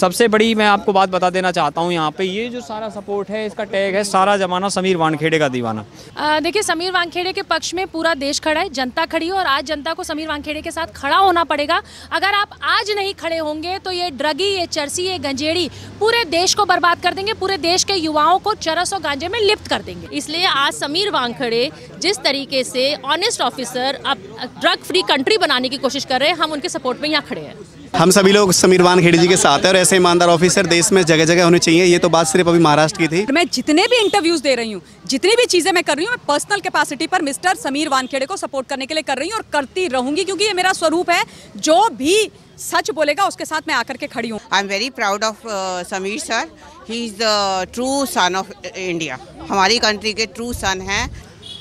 सबसे बड़ी मैं आपको बात बता देना चाहता हूँ, यहाँ पे ये जो सारा सपोर्ट है, इसका टैग है सारा जमाना समीर वानखेड़े का दीवाना। देखिए, समीर वानखेड़े के पक्ष में पूरा देश खड़ा है, जनता खड़ी है और आज जनता को समीर वानखेड़े के साथ खड़ा होना पड़ेगा। अगर आप आज नहीं खड़े होंगे तो ये ड्रगी, ये चरसी, ये गंजेड़ी पूरे देश को बर्बाद कर देंगे, पूरे देश के युवाओं को चरस और गांजे में लिप्त कर देंगे। इसलिए आज समीर वानखेड़े जिस तरीके से ऑनेस्ट ऑफिसर अब ड्रग फ्री कंट्री बनाने की कोशिश कर रहे हैं, हम उनके सपोर्ट में यहाँ खड़े हैं। हम सभी लोग समीर वानखेड़े जी के साथ हैं और ऐसे ईमानदार ऑफिसर देश में जगह जगह होने चाहिए। ये तो बात सिर्फ अभी महाराष्ट्र की थी। मैं जितने भी इंटरव्यूज दे रही हूँ, जितनी भी चीजें मैं कर रही हूँ, मैं पर्सनल कैपेसिटी पर मिस्टर समीर वानखेड़े को सपोर्ट करने के लिए कर रही हूँ और करती रहूंगी, क्योंकि ये मेरा स्वरूप है। जो भी सच बोलेगा उसके साथ मैं आकर के खड़ी हूँ। I am very proud of Sameer sir. He is the true son of India. हमारी कंट्री के ट्रू सन हैं।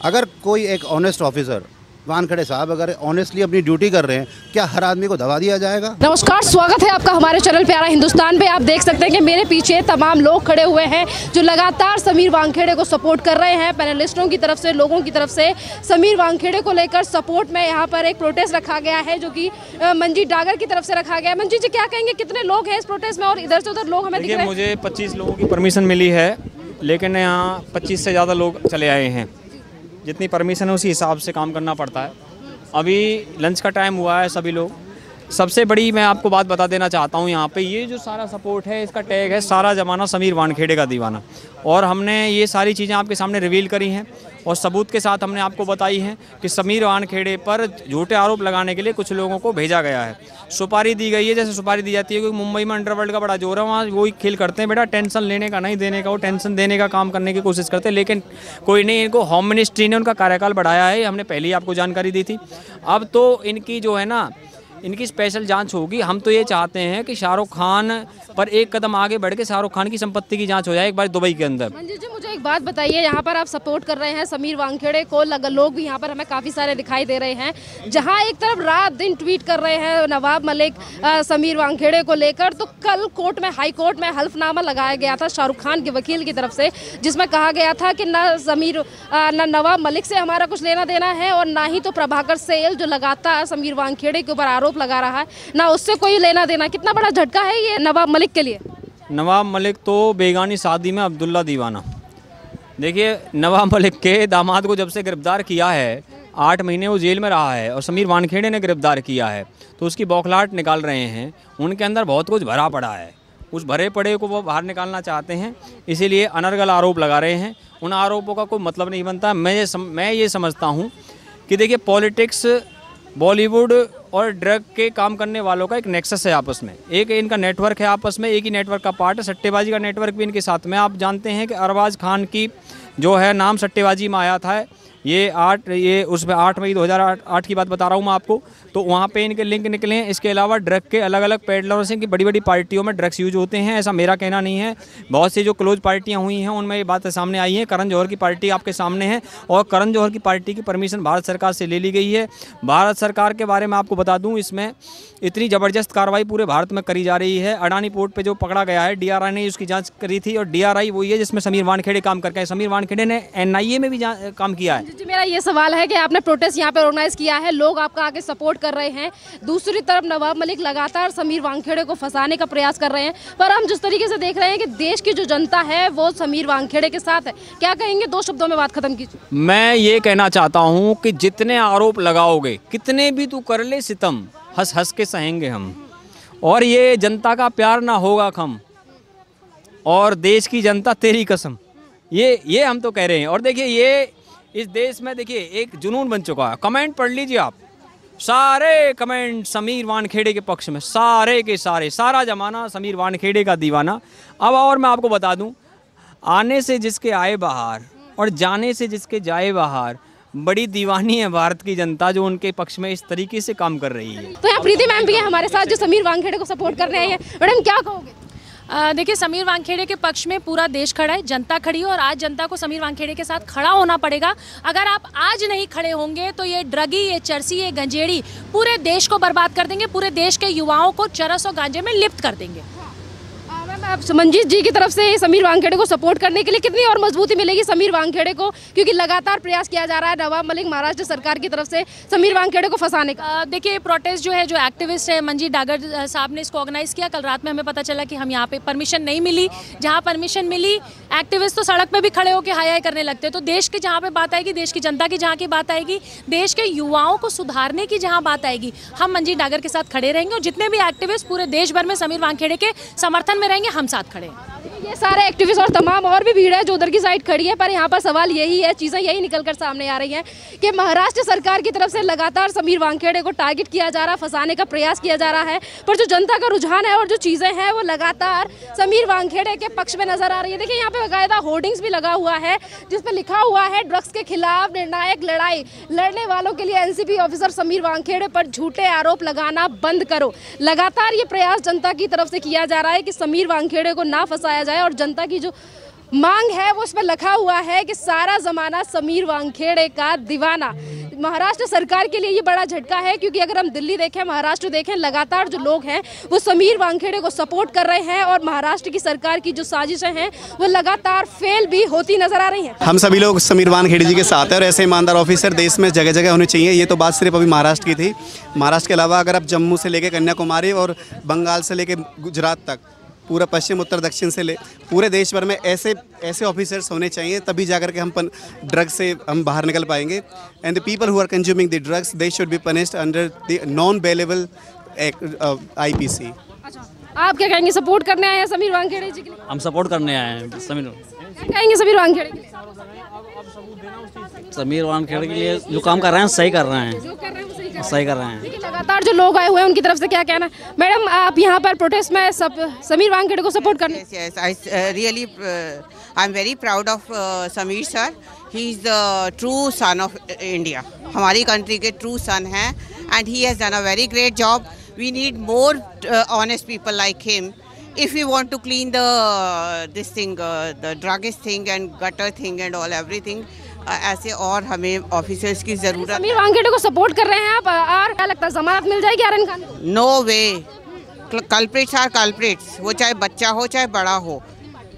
अगर कोई एक ऑनेस्ट ऑफिसर वानखेड़े साहब अगर ऑनेस्टली अपनी ड्यूटी कर रहे हैं, क्या हर आदमी को दबा दिया जाएगा? नमस्कार, स्वागत है आपका हमारे चैनल प्यारा हिंदुस्तान पे। आप देख सकते हैं कि मेरे पीछे तमाम लोग खड़े हुए हैं जो लगातार समीर वानखेड़े को सपोर्ट कर रहे हैं। पैनलिस्टों की तरफ से, लोगों की तरफ से समीर वानखेड़े को लेकर सपोर्ट में यहाँ पर एक प्रोटेस्ट रखा गया है, जो कि मंजीत डागर की तरफ से रखा गया है। मंजीत जी, क्या कहेंगे, कितने लोग हैं इस प्रोटेस्ट में और इधर से उधर लोग हमें दिख रहे हैं? मुझे 25 लोगों की परमिशन मिली है, लेकिन यहाँ 25 से ज़्यादा लोग चले आए हैं। जितनी परमिशन है उसी हिसाब से काम करना पड़ता है। अभी लंच का टाइम हुआ है, सभी लोग। सबसे बड़ी मैं आपको बात बता देना चाहता हूँ, यहाँ पे ये जो सारा सपोर्ट है, इसका टैग है सारा जमाना समीर वानखेड़े का दीवाना। और हमने ये सारी चीज़ें आपके सामने रिवील करी हैं और सबूत के साथ हमने आपको बताई हैं कि समीर वानखेड़े पर झूठे आरोप लगाने के लिए कुछ लोगों को भेजा गया है। सुपारी दी गई है, जैसे सुपारी दी जाती है, क्योंकि मुंबई में अंडरवर्ल्ड का बड़ा जोर है, वहाँ वही खेल करते हैं। बेटा, टेंशन लेने का नहीं देने का, वो टेंशन देने का काम करने की कोशिश करते हैं, लेकिन कोई नहीं। इनको होम मिनिस्ट्री ने उनका कार्यकाल बढ़ाया है, हमने पहले ही आपको जानकारी दी थी। अब तो इनकी जो है ना, इनकी स्पेशल जांच होगी। हम तो ये चाहते हैं कि शाहरुख खान पर एक कदम आगे बढ़ के शाहरुख खान की संपत्ति की जांच हो जाए एक बार दुबई के अंदर। मंजीत जी, मुझे एक बात बताइए, यहाँ पर आप सपोर्ट कर रहे हैं समीर वानखेड़े को, लोग भी यहाँ पर हमें काफ़ी सारे दिखाई दे रहे हैं, जहाँ एक तरफ रात दिन ट्वीट कर रहे हैं नवाब मलिक समीर वानखेड़े को लेकर। तो कल कोर्ट में, हाई कोर्ट में हल्फनामा लगाया गया था शाहरुख खान के वकील की तरफ से, जिसमें कहा गया था कि न नवाब मलिक से हमारा कुछ लेना देना है और ना ही तो प्रभाकर सेल जो लगातार समीर वानखेड़े के ऊपर आरोप लगा रहा है, ना उससे कोई लेना देना। कितना बड़ा झटका है ये नवाब मलिक के लिए? नवाब मलिक तो बेगानी शादी में अब्दुल्ला दीवाना। देखिए, नवाब मलिक के दामाद को जब से गिरफ्तार किया है, 8 महीने वो जेल में रहा है और समीर वानखेड़े ने गिरफ्तार किया है, तो उसकी बौखलाहट निकाल रहे हैं। उनके अंदर बहुत कुछ भरा पड़ा है, उस भरे पड़े को वो बाहर निकालना चाहते हैं, इसीलिए अनर्गल आरोप लगा रहे हैं। उन आरोपों का कोई मतलब नहीं बनता। मैं ये समझता हूँ कि देखिए, पॉलिटिक्स, बॉलीवुड और ड्रग के काम करने वालों का एक नेक्सस है आपस में, एक इनका नेटवर्क है आपस में, एक ही नेटवर्क का पार्ट है। सट्टेबाजी का नेटवर्क भी इनके साथ में। आप जानते हैं कि अरबाज खान की जो है नाम सट्टेबाजी में आया था, ये उसमें 8 मई 2008 की बात बता रहा हूँ मैं आपको। तो वहाँ पे इनके लिंक निकले हैं। इसके अलावा ड्रग के अलग अलग पेडलरों से, कि बड़ी बड़ी पार्टियों में ड्रग्स यूज होते हैं, ऐसा मेरा कहना नहीं है। बहुत सी जो क्लोज पार्टियाँ हुई हैं उनमें ये बात सामने आई है। करण जौहर की पार्टी आपके सामने है और करण जौहर की पार्टी की परमिशन भारत सरकार से ले ली गई है। भारत सरकार के बारे में आपको बता दूँ, इसमें इतनी ज़बरदस्त कार्रवाई पूरे भारत में करी जा रही है। अडानी पोर्ट पर जो पकड़ा गया है, DRI ने उसकी जाँच करी थी और DRI वही है जिसमें समीर वानखेड़े काम करके, समीर वानखेड़े ने NIA में भी काम किया है। जी, मेरा ये सवाल है कि आपने प्रोटेस्ट यहाँ पे ऑर्गेनाइज किया है, लोग आपका आगे सपोर्ट कर रहे हैं, दूसरी तरफ नवाब मलिक लगातार समीर वानखेड़े को फंसाने का प्रयास कर रहे हैं, पर हम जिस तरीके से देख रहे हैं कि देश की जो जनता है वो समीर वानखेड़े के साथ है। क्या कहेंगे? 2 शब्दों में बात खत्म कीजिए। मैं ये कहना चाहता हूँ कि जितने आरोप लगाओगे, कितने भी तू कर ले सितम, हंस हंस के सहेंगे हम। और ये जनता का प्यार ना होगा कम, और देश की जनता तेरी कसम, ये हम तो कह रहे हैं। और देखिए, ये इस देश में देखिए एक जुनून बन चुका है। कमेंट पढ़ लीजिए आप, सारे कमेंट समीर वानखेड़े के पक्ष में, सारे के सारे, सारा जमाना समीर वानखेड़े का दीवाना। अब और मैं आपको बता दूं, आने से जिसके आए बाहर और जाने से जिसके जाए बाहर, बड़ी दीवानी है भारत की जनता जो उनके पक्ष में इस तरीके से काम कर रही है। तो यहाँ प्रीति मैम भी है हमारे साथ जो समीर वानखेड़े को सपोर्ट कर रहे हैं। मैडम, क्या कहोगे? देखिए, समीर वानखेड़े के पक्ष में पूरा देश खड़ा है, जनता खड़ी है और आज जनता को समीर वानखेड़े के साथ खड़ा होना पड़ेगा। अगर आप आज नहीं खड़े होंगे तो ये ड्रगी, ये चरसी, ये गंजेड़ी पूरे देश को बर्बाद कर देंगे, पूरे देश के युवाओं को चरस और गांजे में लिप्त कर देंगे। मंजीत जी की तरफ से समीर वानखेड़े को सपोर्ट करने के लिए कितनी और मजबूती मिलेगी समीर वानखेड़े को, क्योंकि लगातार प्रयास किया जा रहा है नवाब मलिक महाराष्ट्र सरकार की तरफ से समीर वानखेड़े को फंसाने का। देखिए प्रोटेस्ट जो है, जो एक्टिविस्ट है मंजीत डागर साहब ने इसको ऑर्गेनाइज किया। कल रात में हमें पता चला कि हम यहाँ पे परमिशन नहीं मिली, जहाँ परमिशन मिली एक्टिविस्ट तो सड़क पे भी खड़े होकर हाय हाय करने लगते। तो देश की जहाँ पे बात आएगी, देश की जनता की जहाँ की बात आएगी, देश के युवाओं को सुधारने की जहाँ बात आएगी, हम मंजीत डागर के साथ खड़े रहेंगे और जितने भी एक्टिविस्ट पूरे देश भर में समीर वानखेड़े के समर्थन में रहेंगे, हम साथ खड़े हैं। ये सारे एक्टिविस्ट और तमाम और भी भीड़ है जो उधर की साइड खड़ी है, पर यहाँ पर सवाल यही है, चीज़ें यही निकलकर सामने आ रही हैं कि महाराष्ट्र सरकार की तरफ से लगातार समीर वानखेड़े को टारगेट किया जा रहा है, फंसाने का प्रयास किया जा रहा है, पर जो जनता का रुझान है और जो चीज़ें हैं वो लगातार समीर वानखेड़े के पक्ष में नजर आ रही है। देखिए यहाँ पे बाकायदा होर्डिंग्स भी लगा हुआ है जिस पर लिखा हुआ है ड्रग्स के खिलाफ निर्णायक लड़ाई लड़ने वालों के लिए एनसीपी ऑफिसर समीर वानखेड़े पर झूठे आरोप लगाना बंद करो। लगातार ये प्रयास जनता की तरफ से किया जा रहा है कि समीर वानखेड़े को ना फंसाया जाए और जनता की जो मांग है वो उसमें लिखा हुआ है कि सारा जमाना समीर वानखेड़े का दीवाना। महाराष्ट्र सरकार के लिए ये बड़ा झटका है, क्योंकि अगर हम दिल्ली देखें, महाराष्ट्र देखें, लगातार जो लोग हैं वो समीर वानखेड़े को सपोर्ट कर रहे हैं और महाराष्ट्र की सरकार की जो साजिशें हैं वो लगातार फेल भी होती नजर आ रही हैं। हम सभी लोग समीर वानखेड़े जी के साथ हैं और ऐसे ईमानदार ऑफिसर देश में जगह जगह होने चाहिए। ये तो बात सिर्फ अभी महाराष्ट्र की थी। महाराष्ट्र के अलावा अगर आप जम्मू से लेकर कन्याकुमारी और बंगाल से लेकर गुजरात तक, पूरा पश्चिम उत्तर दक्षिण से ले पूरे देश भर में ऐसे ऑफिसर्स होने चाहिए, तभी जाकर के हम ड्रग्स से हम बाहर निकल पाएंगे। And the people who are consuming the drugs they should be punished under the non bailable IPC। आप क्या कहेंगे, सपोर्ट करने आए हैं समीर वानखेड़े जी के लिए? हम सपोर्ट करने आए हैं समीर। क्या कहेंगे समीर वानखेड़े के लिए? समीर वानखेड़े के लिए जो काम कर रहे हैं सही कर रहे हैं, सही कर रहे हैं। देखिए लगातार जो लोग आए हुए हैं उनकी तरफ से क्या कहना है? मैडम आप यहाँ पर प्रोटेस्ट में सब समीर वानखेड़े को सपोर्ट करने? Yes, I really I'm very proud of Sameer sir. He is the true son of India. हमारी कंट्री के true son हैं and he has done a very great job. We need more honest people like him. If we want to clean the druggist thing and gutter thing and all everything, ऐसे और हमें officers की जरूरत। समीर वानखेड़े को support कर रहे हैं आप, और क्या लगता है जमानत मिल जाएगी आर्यन खान को? No way, culprits are culprits, वो चाहे बच्चा हो चाहे बड़ा हो,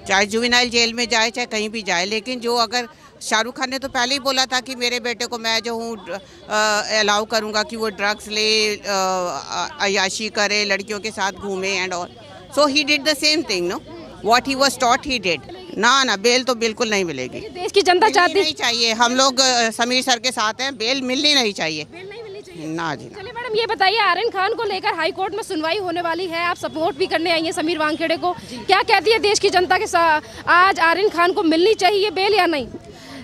चाहे जुवेनाइल जेल में जाए चाहे कहीं भी जाए। लेकिन जो अगर शाहरुख खान ने तो पहले ही बोला था कि मेरे बेटे को मैं जो हूँ अलाउ करूँगा कि वो ड्रग्स ले, अयाशी करे, लड़कियों के साथ घूमे and all. So he did the same thing, know what he was taught he did. ना बेल तो बिल्कुल नहीं मिलेगी। देश की जनता चाहती नहीं चाहिए। हम लोग समीर सर के साथ हैं, बेल मिलनी नहीं चाहिए। ना जी। चलिए मैडम ये बताइए, आर्यन खान को लेकर हाई कोर्ट में सुनवाई होने वाली है, आप सपोर्ट भी करने आई हैं समीर वानखेड़े को, क्या कहती है देश की जनता के साथ आज आर्यन खान को मिलनी चाहिए बेल या नहीं?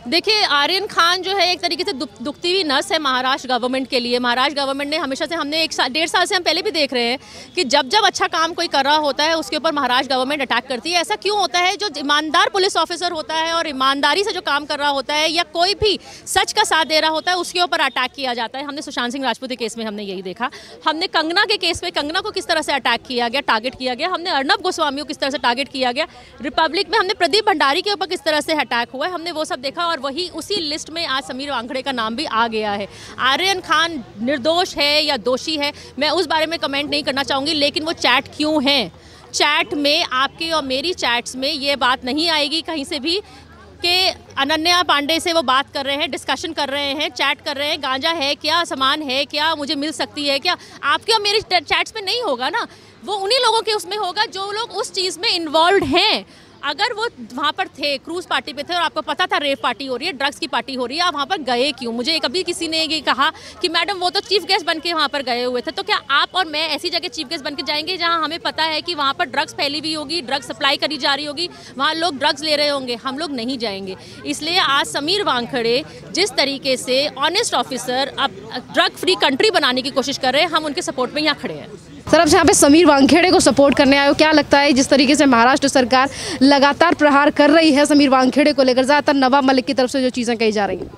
देखिए आर्यन खान जो है एक तरीके से दुखती हुई नस है महाराष्ट्र गवर्नमेंट के लिए। महाराष्ट्र गवर्नमेंट ने हमेशा से, हमने 1.5 साल से हम पहले भी देख रहे हैं कि जब जब अच्छा काम कोई कर रहा होता है उसके ऊपर महाराष्ट्र गवर्नमेंट अटैक करती है। ऐसा क्यों होता है? जो ईमानदार पुलिस ऑफिसर होता है और ईमानदारी से जो काम कर रहा होता है या कोई भी सच का साथ दे रहा होता है उसके ऊपर अटैक किया जाता है। हमने सुशांत सिंह राजपूत के केस में हमने यही देखा, हमने कंगना के केस में कंगना को किस तरह से अटैक किया गया, टारगेट किया गया, हमने अर्नब गोस्वामी को किस तरह से टारगेट किया गया, रिपब्लिक में हमने प्रदीप भंडारी के ऊपर किस तरह से अटैक हुआ है, हमने वो सब देखा। और वही उसी लिस्ट में आज समीर वानखेड़े का नाम भी आ गया है। आर्यन खान निर्दोष है या दोषी है मैं उस बारे में कमेंट नहीं करना चाहूँगी, लेकिन वो चैट क्यों है, चैट में आपके और मेरी चैट्स में ये बात नहीं आएगी कहीं से भी कि अनन्या पांडे से वो बात कर रहे हैं, डिस्कशन कर रहे हैं, चैट कर रहे हैं, गांजा है क्या, सामान है क्या, मुझे मिल सकती है क्या, आपके और मेरी चैट्स में नहीं होगा ना। वो उन्हीं लोगों के उसमें होगा जो लोग उस चीज़ में इन्वॉल्व हैं। अगर वो वहाँ पर थे, क्रूज पार्टी पे थे और आपको पता था रेव पार्टी हो रही है, ड्रग्स की पार्टी हो रही है, आप वहाँ पर गए क्यों? मुझे कभी किसी ने ये कहा कि मैडम वो तो चीफ गेस्ट बन के वहाँ पर गए हुए थे, तो क्या आप और मैं ऐसी जगह चीफ गेस्ट बन के जाएंगे जहाँ हमें पता है कि वहाँ पर ड्रग्स फैली हुई होगी, ड्रग्स सप्लाई करी जा रही होगी, वहाँ लोग ड्रग्स ले रहे होंगे? हम लोग नहीं जाएंगे। इसलिए आज समीर वानखेड़े जिस तरीके से ऑनेस्ट ऑफिसर अब ड्रग फ्री कंट्री बनाने की कोशिश कर रहे हैं, हम उनके सपोर्ट में यहाँ खड़े हैं। सर आप यहाँ पे समीर वानखेड़े को सपोर्ट करने आए हो, क्या लगता है जिस तरीके से महाराष्ट्र सरकार लगातार प्रहार कर रही है समीर वानखेड़े को लेकर, ज़्यादातर नवाब मलिक की तरफ से जो चीज़ें कही जा रही हैं?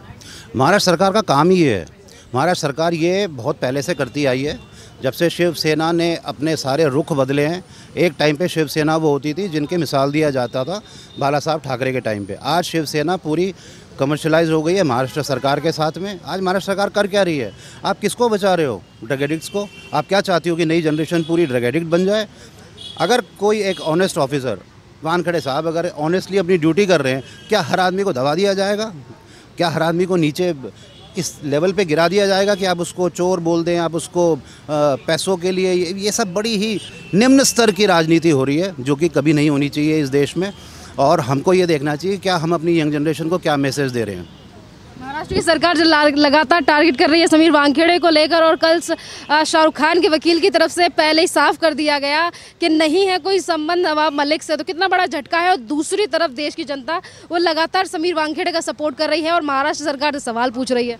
महाराष्ट्र सरकार का काम ही है। महाराष्ट्र सरकार ये बहुत पहले से करती आई है, जब से शिवसेना ने अपने सारे रुख बदले हैं। एक टाइम पे शिवसेना वो होती थी जिनकी मिसाल दिया जाता था बाला साहब ठाकरे के टाइम पे। आज शिवसेना पूरी कमर्शलाइज हो गई है महाराष्ट्र सरकार के साथ में। आज महाराष्ट्र सरकार कर क्या रही है? आप किसको बचा रहे हो? ड्रग एडिक्ट्स को। आप क्या चाहती हो कि नई जनरेशन पूरी ड्रग एडिक्ट बन जाए? अगर कोई एक ऑनेस्ट ऑफिसर, वानखेड़े साहब अगर ऑनेस्टली अपनी ड्यूटी कर रहे हैं, क्या हर आदमी को दबा दिया जाएगा? क्या हर आदमी को नीचे इस लेवल पे गिरा दिया जाएगा कि आप उसको चोर बोल दें, आप उसको पैसों के लिए? ये सब बड़ी ही निम्न स्तर की राजनीति हो रही है, जो कि कभी नहीं होनी चाहिए इस देश में। और हमको ये देखना चाहिए क्या हम अपनी यंग जनरेशन को क्या मैसेज दे रहे हैं। महाराष्ट्र की सरकार जो लगातार टारगेट कर रही है समीर वानखेड़े को लेकर, और कल शाहरुख खान के वकील की तरफ से पहले ही साफ कर दिया गया कि नहीं है कोई संबंध नवाब मलिक से, तो कितना बड़ा झटका है। और दूसरी तरफ देश की जनता वो लगातार समीर वानखेड़े का सपोर्ट कर रही है और महाराष्ट्र सरकार से सवाल पूछ रही है।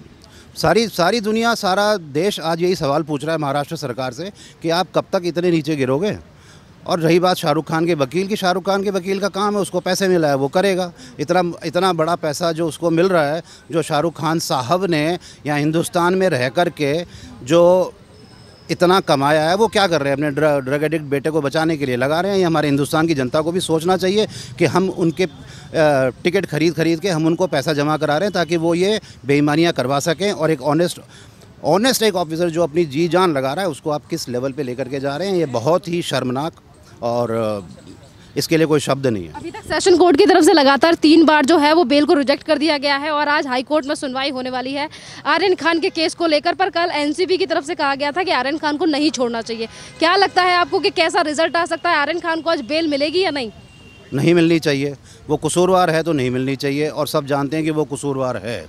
सारी दुनिया, सारा देश आज यही सवाल पूछ रहा है महाराष्ट्र सरकार से कि आप कब तक इतने नीचे गिरोगे। और रही बात शाहरुख खान के वकील की, शाहरुख खान के वकील का काम है, उसको पैसे मिला है वो करेगा। इतना बड़ा पैसा जो उसको मिल रहा है, जो शाहरुख खान साहब ने यहाँ हिंदुस्तान में रह कर के जो इतना कमाया है, वो क्या कर रहे हैं? अपने ड्रग एडिक्ट बेटे को बचाने के लिए लगा रहे हैं। ये हमारे हिंदुस्तान की जनता को भी सोचना चाहिए कि हम उनके टिकट खरीद के हम उनको पैसा जमा करा रहे हैं ताकि वो ये बेईमानियाँ करवा सकें। और एक ऑनेस्ट एक ऑफिसर जो अपनी जी जान लगा रहा है, उसको आप किस लेवल पे लेकर के जा रहे हैं, ये बहुत ही शर्मनाक, और इसके लिए कोई शब्द नहीं है। अभी तक सेशन कोर्ट की तरफ से लगातार 3 बार जो है वो बेल को रिजेक्ट कर दिया गया है और आज हाई कोर्ट में सुनवाई होने वाली है आर्यन खान के केस को लेकर। पर कल एनसीबी की तरफ से कहा गया था कि आर्यन खान को नहीं छोड़ना चाहिए। क्या लगता है आपको कि कैसा रिजल्ट आ सकता है? आर्यन खान को आज बेल मिलेगी या नहीं? नहीं मिलनी चाहिए। वो कसूरवार है तो नहीं मिलनी चाहिए, और सब जानते हैं कि वो कसूरवार है।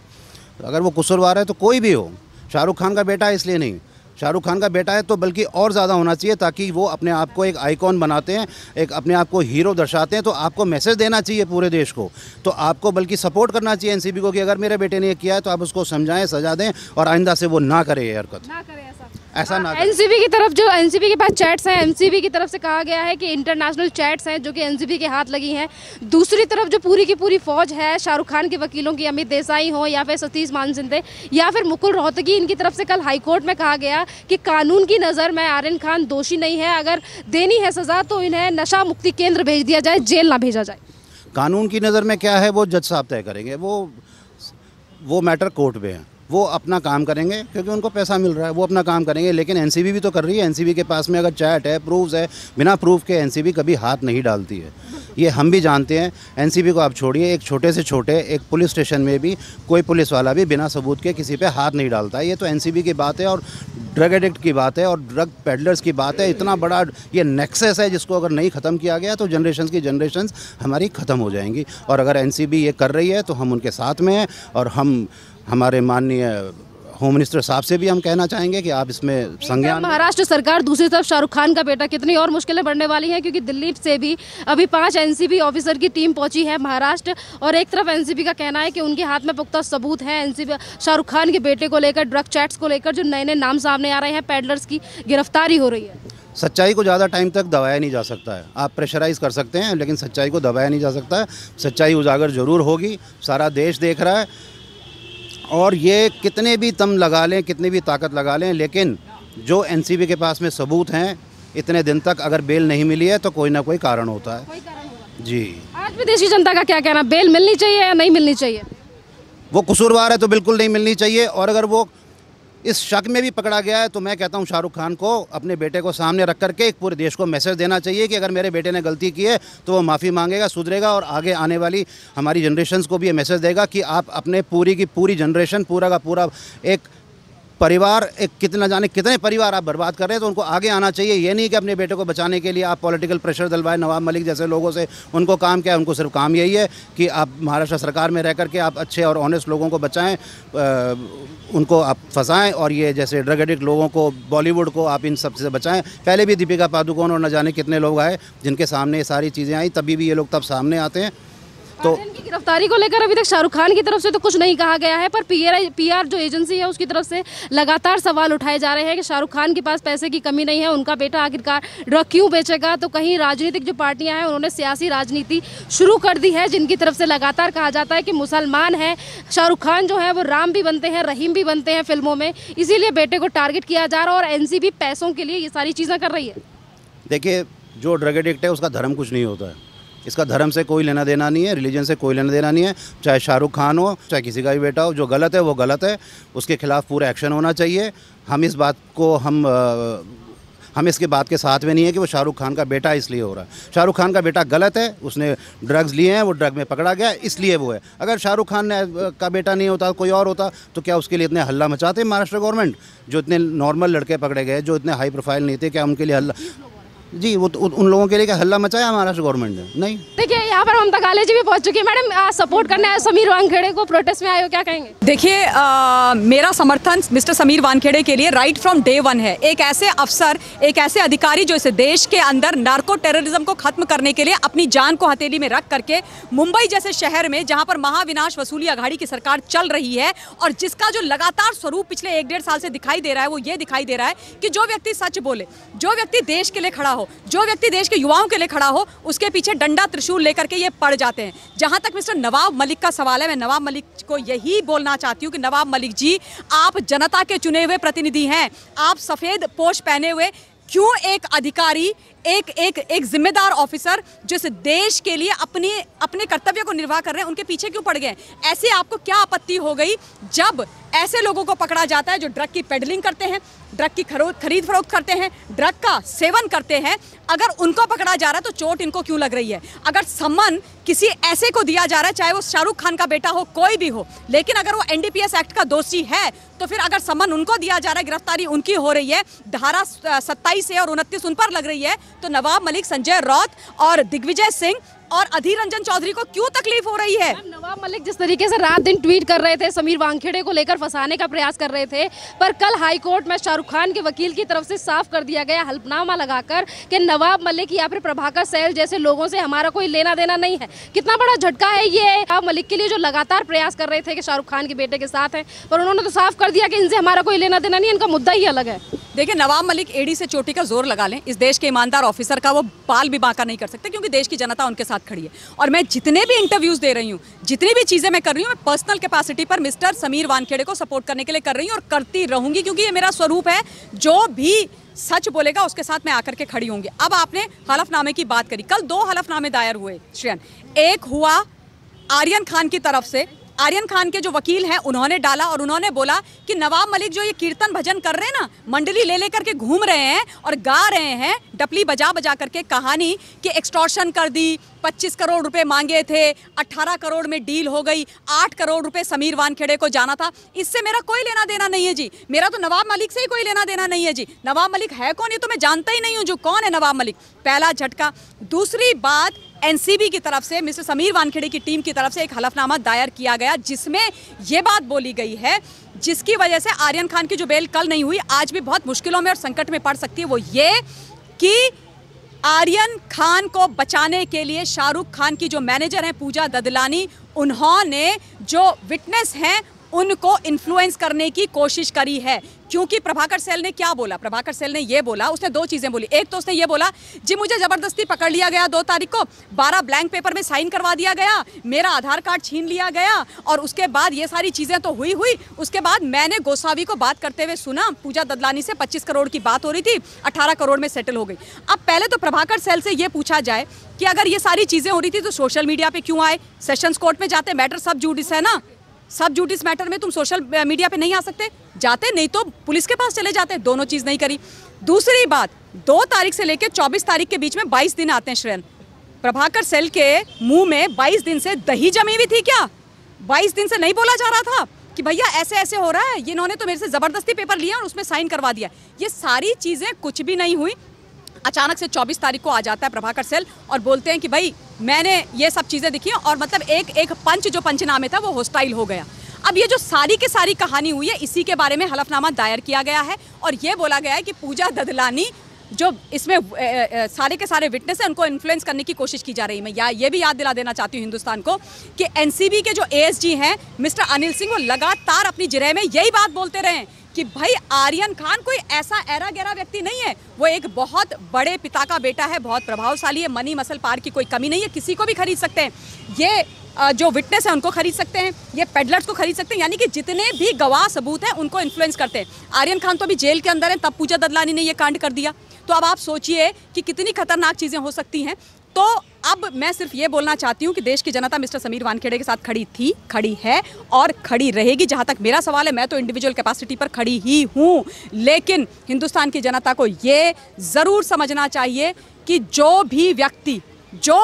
अगर वो कसूरवार है तो कोई भी हो, शाहरुख खान का बेटा है इसलिए नहीं, शाहरुख खान का बेटा है तो बल्कि और ज़्यादा होना चाहिए, ताकि वो अपने आप को एक आइकॉन बनाते हैं, एक अपने आप को हीरो दर्शाते हैं। तो आपको मैसेज देना चाहिए पूरे देश को, तो आपको बल्कि सपोर्ट करना चाहिए एनसीबी को कि अगर मेरे बेटे ने किया है तो आप उसको समझाएं, सजा दें, और आइंदा से वो ना करे ये हरकत, ना करे ऐसा ना करे। एनसीबी की तरफ, जो एनसीबी के पास चैट्स हैं, एनसीबी की तरफ से कहा गया है कि इंटरनेशनल चैट्स हैं जो कि एनसीबी के हाथ लगी हैं। दूसरी तरफ जो पूरी की पूरी फौज है शाहरुख खान के वकीलों की, अमित देसाई हो या फिर सतीश मान सिंधे या फिर मुकुल रोहतगी, इनकी तरफ से कल हाईकोर्ट में कहा गया कि कानून की नज़र में आर्यन खान दोषी नहीं है, अगर देनी है सज़ा तो इन्हें नशा मुक्ति केंद्र भेज दिया जाए, जेल ना भेजा जाए। कानून की नज़र में क्या है वो जज साहब तय करेंगे, वो मैटर कोर्ट में है। वो अपना काम करेंगे क्योंकि उनको पैसा मिल रहा है, वो अपना काम करेंगे। लेकिन एनसीबी भी तो कर रही है। एनसीबी के पास में अगर चैट है, प्रूफ्स है, बिना प्रूफ के एनसीबी कभी हाथ नहीं डालती है, ये हम भी जानते हैं। एनसीबी को आप छोड़िए, एक छोटे से छोटे एक पुलिस स्टेशन में भी कोई पुलिस वाला भी बिना सबूत के किसी पे हाथ नहीं डालता है। ये तो एनसीबी की बात है और ड्रग एडिक्ट की बात है और ड्रग पेडलर्स की बात है। इतना बड़ा ये नेक्सस है जिसको अगर नहीं ख़त्म किया गया तो जनरेशन्स की जनरेशन्स हमारी ख़त्म हो जाएंगी। और अगर एनसीबी ये कर रही है तो हम उनके साथ में हैं, और हम हमारे माननीय होम मिनिस्टर साहब से भी हम कहना चाहेंगे कि आप इसमें संज्ञान। महाराष्ट्र सरकार, दूसरी तरफ शाहरुख खान का बेटा, कितनी और मुश्किलें बढ़ने वाली हैं क्योंकि दिल्ली से भी अभी 5 एनसीबी ऑफिसर की टीम पहुंची है महाराष्ट्र, और एक तरफ एनसीबी का कहना है कि उनके हाथ में पुख्ता सबूत है। एनसीबी शाहरुख खान के बेटे को लेकर, ड्रग चैट्स को लेकर जो नए नए नाम सामने आ रहे हैं, पैडलर्स की गिरफ्तारी हो रही है। सच्चाई को ज़्यादा टाइम तक दबाया नहीं जा सकता है। आप प्रेशराइज़ कर सकते हैं लेकिन सच्चाई को दबाया नहीं जा सकता है। सच्चाई उजागर ज़रूर होगी, सारा देश देख रहा है। और ये कितने भी दम लगा लें, कितनी भी ताकत लगा लें, लेकिन जो एनसीबी के पास में सबूत हैं, इतने दिन तक अगर बेल नहीं मिली है तो कोई ना कोई कारण होता है। जी, आज भी देश की जनता का क्या कहना, बेल मिलनी चाहिए या नहीं मिलनी चाहिए? वो कसूरवार है तो बिल्कुल नहीं मिलनी चाहिए, और अगर वो इस शक में भी पकड़ा गया है तो मैं कहता हूं शाहरुख खान को अपने बेटे को सामने रख करके एक पूरे देश को मैसेज देना चाहिए कि अगर मेरे बेटे ने गलती की है तो वो माफ़ी मांगेगा, सुधरेगा, और आगे आने वाली हमारी जनरेशन्स को भी ये मैसेज देगा कि आप अपने पूरी की पूरी जनरेशन, पूरा का पूरा एक परिवार, एक कितना जाने कितने परिवार आप बर्बाद कर रहे हैं, तो उनको आगे आना चाहिए। ये नहीं कि अपने बेटे को बचाने के लिए आप पॉलिटिकल प्रेशर दिलवाएं नवाब मलिक जैसे लोगों से। उनको काम क्या है? उनको सिर्फ काम यही है कि आप महाराष्ट्र सरकार में रह करके आप अच्छे और ऑनेस्ट लोगों को बचाएं, उनको आप फंसाएं, और ये जैसे ड्रग एडिक्ट लोगों को, बॉलीवुड को आप इन सब से बचाएं। पहले भी दीपिका पादुकोण और न जाने कितने लोग आए जिनके सामने ये सारी चीज़ें आई, तभी भी ये लोग तब सामने आते हैं। तो इनकी गिरफ्तारी को लेकर अभी तक शाहरुख खान की तरफ से तो कुछ नहीं कहा गया है, पर पीआर जो एजेंसी है उसकी तरफ से लगातार सवाल उठाए जा रहे हैं कि शाहरुख खान के पास पैसे की कमी नहीं है, उनका बेटा आखिरकार ड्रग क्यों बेचेगा। तो कहीं राजनीतिक जो पार्टियां हैं उन्होंने सियासी राजनीति शुरू कर दी है, जिनकी तरफ से लगातार कहा जाता है कि मुसलमान है शाहरुख खान, जो है वो राम भी बनते हैं, रहीम भी बनते हैं फिल्मों में, इसीलिए बेटे को टारगेट किया जा रहा है, और एनसीबी पैसों के लिए ये सारी चीज़ें कर रही है। देखिए, जो ड्रग एडिक्ट है उसका धर्म कुछ नहीं होता है, इसका धर्म से कोई लेना देना नहीं है, रिलीजन से कोई लेना देना नहीं है। चाहे शाहरुख खान हो, चाहे किसी का भी बेटा हो, जो गलत है वो गलत है, उसके खिलाफ पूरा एक्शन होना चाहिए। हम इस बात को हम इसके बात के साथ में नहीं है कि वो शाहरुख खान का बेटा इसलिए हो रहा है। शाहरुख खान का बेटा गलत है, उसने ड्रग्स लिए हैं, वो ड्रग में पकड़ा गया इसलिए वो है। अगर शाहरुख खान का बेटा नहीं होता, कोई और होता, तो क्या उसके लिए इतने हल्ला मचाते महाराष्ट्र गवर्नमेंट? जो इतने नॉर्मल लड़के पकड़े गए, जो इतने हाई प्रोफाइल नहीं थे, क्या उनके लिए हल्ला? जी, वो उन लोगों के लिए क्या हल्ला मचाया महाराष्ट्र गवर्नमेंट ने? नहीं। देखिए, यहाँ पर ममता काले जी भी पहुँच चुकी है। मैडम, आज सपोर्ट करने आए समीर वानखेड़े को, प्रोटेस्ट में आए हो, क्या कहेंगे? देखिए, मेरा समर्थन मिस्टर समीर वानखेड़े के लिए राइट फ्रॉम डे वन है। एक ऐसे अफसर, एक ऐसे अधिकारी जो इस देश के अंदर नार्को टेररिज्म को खत्म करने के लिए अपनी जान को हथेली में रख करके मुंबई जैसे शहर में, जहां पर महाविनाश वसूली अघाड़ी की सरकार चल रही है और जिसका जो लगातार स्वरूप पिछले 1-1.5 साल से दिखाई दे रहा है, वो ये दिखाई दे रहा है कि जो व्यक्ति सच बोले, जो व्यक्ति देश के लिए खड़ा हो, जो व्यक्ति देश के युवाओं के लिए खड़ा हो, उसके पीछे डंडा त्रिशूल लेकर के ये पड़ जाते हैं। जहां तक मिस्टर नवाब मलिक का सवाल है, मैं नवाब मलिक को यही बोलना चाहती हूं कि नवाब मलिक जी, आप जनता के चुने हुए प्रतिनिधि हैं। आप सफेद पोश पहने हुए क्यों एक अधिकारी, एक जिम्मेदार ऑफिसर जो इस देश के लिए अपने कर्तव्य को निर्वाह कर रहे हैं, उनके पीछे क्यों पड़ गए? ऐसे आपको क्या आपत्ति हो गई जब ऐसे लोगों को पकड़ा जाता है जो ड्रग की पेडलिंग करते हैं, ड्रग की खरीद फरोख्त करते हैं, ड्रग का सेवन करते हैं? अगर उनको पकड़ा जा रहा है तो चोट इनको क्यों लग रही है? अगर सम्मान किसी ऐसे को दिया जा रहा है, चाहे वो शाहरुख खान का बेटा हो, कोई भी हो, लेकिन अगर वो एनडीपीएस एक्ट का दोषी है, तो फिर अगर सम्मान उनको दिया जा रहा है, गिरफ्तारी उनकी हो रही है, धारा 27 और 29 उन पर लग रही है, तो नवाब मलिक, संजय रौत और दिग्विजय सिंह और अधीर रंजन चौधरी को क्यों तकलीफ हो रही है? नवाब मलिक जिस तरीके से रात दिन ट्वीट कर रहे थे, समीर वानखेड़े को लेकर फंसाने का प्रयास कर रहे थे, पर कल हाई कोर्ट में शाहरुख खान के वकील की तरफ से साफ कर दिया गया, हल्फनामा लगाकर, कि नवाब मलिक या फिर प्रभाकर सैल जैसे लोगों से हमारा कोई लेना देना नहीं है। कितना बड़ा झटका है ये नवाब मलिक के लिए, जो लगातार प्रयास कर रहे थे कि शाहरुख खान के बेटे के साथ हैं, पर उन्होंने तो साफ कर दिया कि इनसे हमारा कोई लेना देना नहीं, इनका मुद्दा ही अलग है। देखिए, नवाब मलिक एड़ी से चोटी का जोर लगा लें, इस देश के ईमानदार ऑफिसर का वो बाल भी बांका नहीं कर सकते, क्योंकि देश की जनता उनके साथ खड़ी है। और मैं जितने भी इंटरव्यूज दे रही हूँ, जितनी भी चीजें मैं कर रही हूँ, मैं पर्सनल कैपेसिटी पर मिस्टर समीर वानखेड़े को सपोर्ट करने के लिए कर रही हूँ और करती रहूंगी, क्योंकि ये मेरा स्वरूप है। जो भी सच बोलेगा उसके साथ मैं आकर के खड़ी होंगी। अब आपने हलफनामे की बात करी, कल 2 हलफनामे दायर हुए श्रेयन। एक हुआ आर्यन खान की तरफ से, आर्यन खान के जो वकील हैं उन्होंने डाला और उन्होंने बोला कि नवाब मलिक जो ये कीर्तन भजन कर रहे हैं ना, मंडली ले लेकर के घूम रहे हैं और गा रहे हैं, डपली बजा बजा करके कहानी कि एक्सटॉर्शन कर दी, 25 करोड़ रुपए मांगे थे, 18 करोड़ में डील हो गई, 8 करोड़ रुपए समीर वानखेड़े को जाना था। इससे मेरा कोई लेना देना नहीं है जी, मेरा तो नवाब मलिक से ही कोई लेना देना नहीं है जी। नवाब मलिक है कौन, ये तो मैं जानता ही नहीं हूँ जो कौन है नवाब मलिक। पहला झटका। दूसरी बात, एनसीबी की तरफ से, मिस्टर समीर वानखेड़े की टीम की तरफ से एक हलफनामा दायर किया गया, जिसमें ये बात बोली गई है, जिसकी वजह से आर्यन खान की जो बेल कल नहीं हुई, आज भी बहुत मुश्किलों में और संकट में पड़ सकती है, वो ये कि आर्यन खान को बचाने के लिए शाहरुख खान की जो मैनेजर हैं पूजा ददलानी, उन्होंने जो विटनेस हैं उनको इन्फ्लुएंस करने की कोशिश करी है। क्योंकि प्रभाकर सैल ने क्या बोला? प्रभाकर सैल ने ये बोला, उसने 2 चीजें बोली। एक तो उसने ये बोला, जी मुझे जबरदस्ती पकड़ लिया गया 2 तारीख को, 12 ब्लैंक पेपर में साइन करवा दिया गया, मेरा आधार कार्ड छीन लिया गया और उसके बाद ये सारी चीजें तो हुई। उसके बाद मैंने गोसावी को बात करते हुए सुना, पूजा ददलानी से 25 करोड़ की बात हो रही थी, 18 करोड़ में सेटल हो गई। अब पहले तो प्रभाकर सैल से ये पूछा जाए कि अगर ये सारी चीजें हो रही थी तो सोशल मीडिया पे क्यों आए? सेशंस कोर्ट में जाते, मैटर सब जुडिस है ना, सब जुडिस मैटर में तुम सोशल मीडिया पे नहीं आ सकते? जाते, नहीं तो पुलिस के पास चले जाते। दोनों चीज नहीं करी। दूसरी बात, 2 तारीख से लेकर 24 तारीख के बीच में 22 दिन आते हैं श्रेयन। प्रभाकर सैल के मुंह में 22 दिन से दही जमी हुई थी क्या? 22 दिन से नहीं बोला जा रहा था कि भैया ऐसे ऐसे हो रहा है, ये इन्होंने तो मेरे से जबरदस्ती पेपर लिया और उसमें साइन करवा दिया। ये सारी चीजें कुछ भी नहीं हुई। अचानक से 24 तारीख को आ जाता है प्रभाकर सैल और बोलते हैं कि भाई मैंने ये सब चीज़ें दिखी और मतलब एक पंच जो पंचनामे था वो हॉस्टाइल हो गया। अब ये जो सारी की सारी कहानी हुई है, इसी के बारे में हलफनामा दायर किया गया है और ये बोला गया है कि पूजा ददलानी जो इसमें सारे के सारे विटनेस हैं उनको इन्फ्लुएंस करने की कोशिश की जा रही है। मैं ये भी याद दिला देना चाहती हूँ हिंदुस्तान को कि एनसीबी के जो एएसजी हैं मिस्टर अनिल सिंह, वो लगातार अपनी जिरह में यही बात बोलते रहे कि भाई आर्यन खान कोई ऐसा ऐरा गहरा व्यक्ति नहीं है, वो एक बहुत बड़े पिता का बेटा है, बहुत प्रभावशाली है, मनी मसल पार की कोई कमी नहीं है, किसी को भी खरीद सकते हैं, ये जो विटनेस है उनको खरीद सकते हैं, ये पेडलर्स को खरीद सकते हैं, यानी कि जितने भी गवाह सबूत हैं उनको इन्फ्लुएंस करते हैं। आर्यन खान तो अभी जेल के अंदर है, तब पूजा ददलानी ने ये कांड कर दिया। तो अब आप सोचिए कि कितनी खतरनाक चीज़ें हो सकती हैं। तो अब मैं सिर्फ ये बोलना चाहती हूँ कि देश की जनता मिस्टर समीर वानखेड़े के साथ खड़ी थी, खड़ी है और खड़ी रहेगी। जहाँ तक मेरा सवाल है, मैं तो इंडिविजुअल कैपेसिटी पर खड़ी ही हूँ, लेकिन हिंदुस्तान की जनता को ये ज़रूर समझना चाहिए कि जो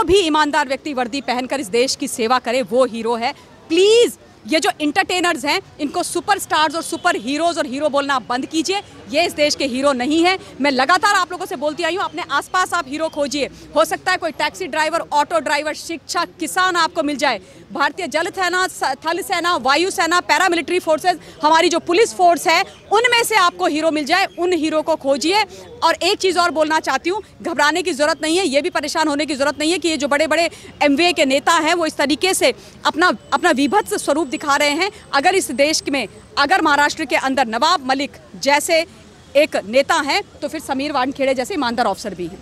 भी ईमानदार व्यक्ति वर्दी पहनकर इस देश की सेवा करे वो हीरो है। प्लीज़ ये जो इंटरटेनर्स हैं इनको सुपरस्टार्स और सुपर हीरोज़ और हीरो बोलना बंद कीजिए। ये इस देश के हीरो नहीं है। मैं लगातार आप लोगों से बोलती आई हूँ, अपने आसपास आप हीरो खोजिए। हो सकता है कोई टैक्सी ड्राइवर, ऑटो ड्राइवर, शिक्षक, किसान आपको मिल जाए। भारतीय जल सेना, थल सेना, वायु सेना, पैरामिलिट्री फोर्सेस, हमारी जो पुलिस फोर्स है, उनमें से आपको हीरो मिल जाए। उन हीरो को खोजिए। और एक चीज़ और बोलना चाहती हूँ, घबराने की ज़रूरत नहीं है, ये भी परेशान होने की ज़रूरत नहीं है कि ये जो बड़े बड़े एमवे के नेता हैं वो इस तरीके से अपना विभत्स स्वरूप दिखा रहे हैं। अगर इस देश में, अगर महाराष्ट्र के अंदर नवाब मलिक जैसे एक नेता हैं तो फिर समीर वानखेड़े जैसे ईमानदार ऑफिसर भी हैं।